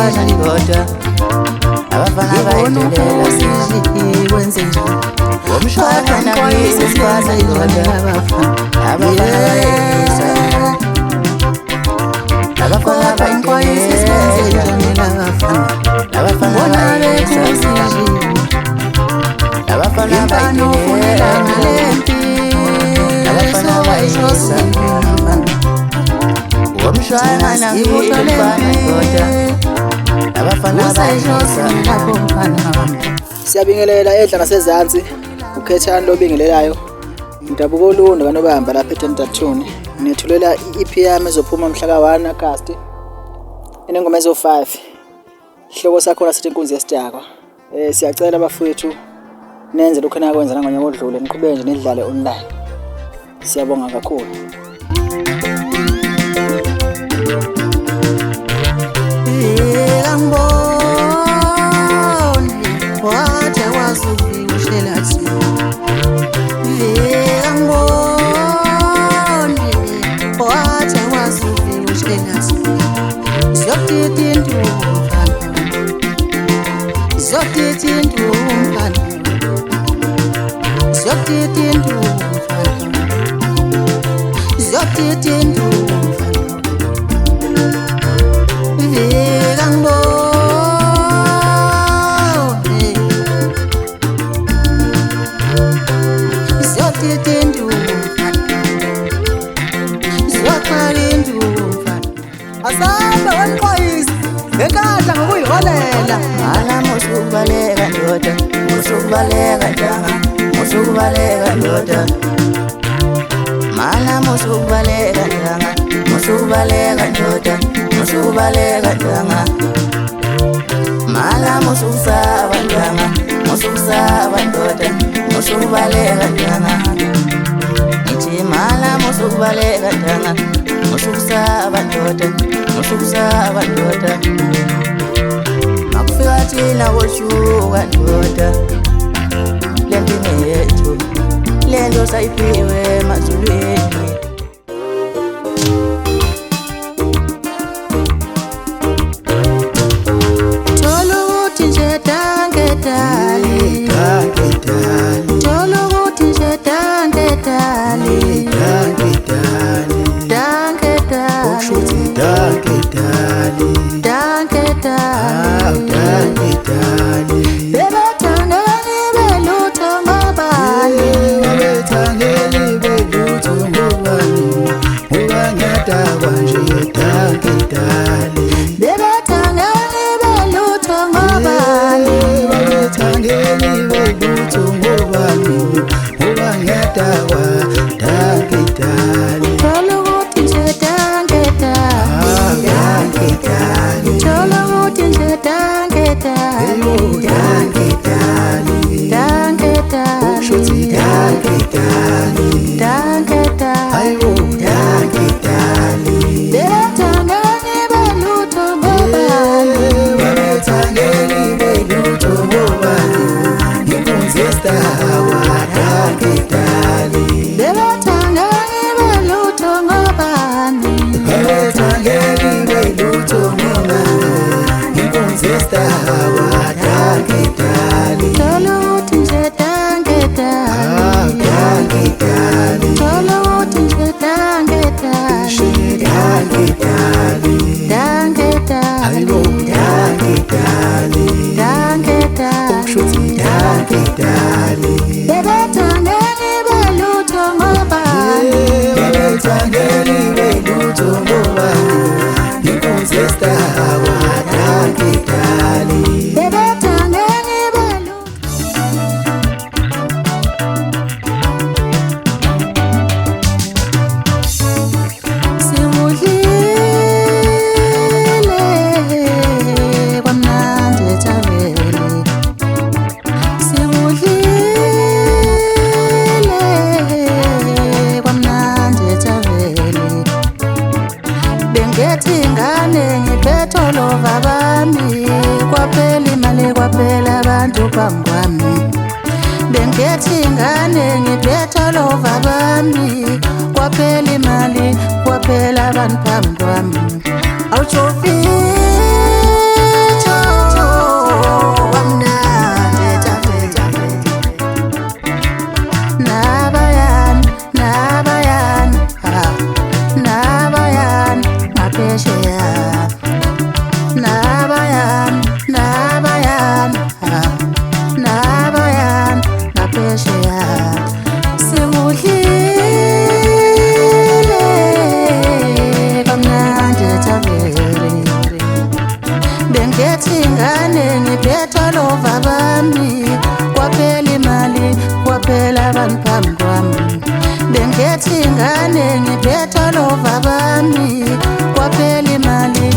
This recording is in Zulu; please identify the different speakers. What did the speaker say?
Speaker 1: abafana ndoda abafana bayidelela
Speaker 2: siji wenze nje
Speaker 1: umshwana nakwisi abafana ndoda abafana bayisa abafana bayidelela abafana bayisa abafana bayidelela abafana bayisa umshwana nakwisi abafana bayisa
Speaker 2: Siyabingelela edla nasezantsi ukhethani lobingelelayo Ndabuko Lunda kaNobamba lapha eTentathuni nithulela iEP yami ezophuma mhla ka1 August inengoma ezo5 ihloko sakho sithi inkunzi yesidakwa siyacela bafowethu nenze lokho enakwenza nangonyaka odlule niqhubeke nje nidlale online siyabonga kakhulu Asaba wenkoyisi enkadla ngokuyiholela
Speaker 1: Mala musukubaleka ndoda musukubaleka danga musukubaleka ndoda Mala musukubaleka danga musukubaleka ndoda musukubaleka danga Mala musukusaba danga musukusaba ndoda musukubaleka danga Ithi mala musukubaleka danga musukusaba ndoda musukusaba ndoda Makufika thina koshuka ndoda Lempini yethu lento sayiphiwe emazulwini
Speaker 2: Thola ukuthi nje dange dali Thola ukuthi nje dange dali Dange dali
Speaker 3: Ushuthi dange dali
Speaker 2: Dange dali Bebethangeli belutho ngobani
Speaker 3: Bebethangeli belutho ngobani Ubangedakwa nje dange dali
Speaker 2: Bebethangeli belutho ngobani
Speaker 3: Bebethangeli belutho ngobani Ubangedakwa dange dali
Speaker 2: Thola ukuthi nje dange dali
Speaker 3: Dange dali
Speaker 2: Thola ukuthi nje dange dali Dange dali
Speaker 3: Ushuthi dange dali
Speaker 2: Dange dali
Speaker 3: dange dali
Speaker 2: Bebethangeli belutho ngobani
Speaker 3: Bebethangeli belutho ngobani Inkunzi yesidakwa dange dali
Speaker 2: Bebethangeli belutho ngobani
Speaker 3: Bebethangeli belutho ngobani Inkunzi yesidakwa dange dali
Speaker 2: Thola ukuthi nje dange dali
Speaker 3: dange dali
Speaker 2: Thola ukuthi nje dange dali
Speaker 3: dange dali
Speaker 2: Dange dali
Speaker 3: dange dali
Speaker 2: Dange dali
Speaker 3: Ushuthi dange dali
Speaker 2: Bebethangeli belutho ngobani
Speaker 3: Bebethangeli belutho ngobani Inkunzi yesidakwa dange dali
Speaker 2: Bebethangeli belutho Simudlile kwamnandi ethaveni Simudlile kwamnandi ethaveni Bengethi ingane ngiphethe olova bami Kwaphela imali kwaphela abantu phambi kwami Bengethi ingane ngiphethe olova bami Kwaphela imali kwaphela abantu phambi kwami Awuchofile
Speaker 1: ngiphethe ingane ngiphethe lova bami kwaphela imali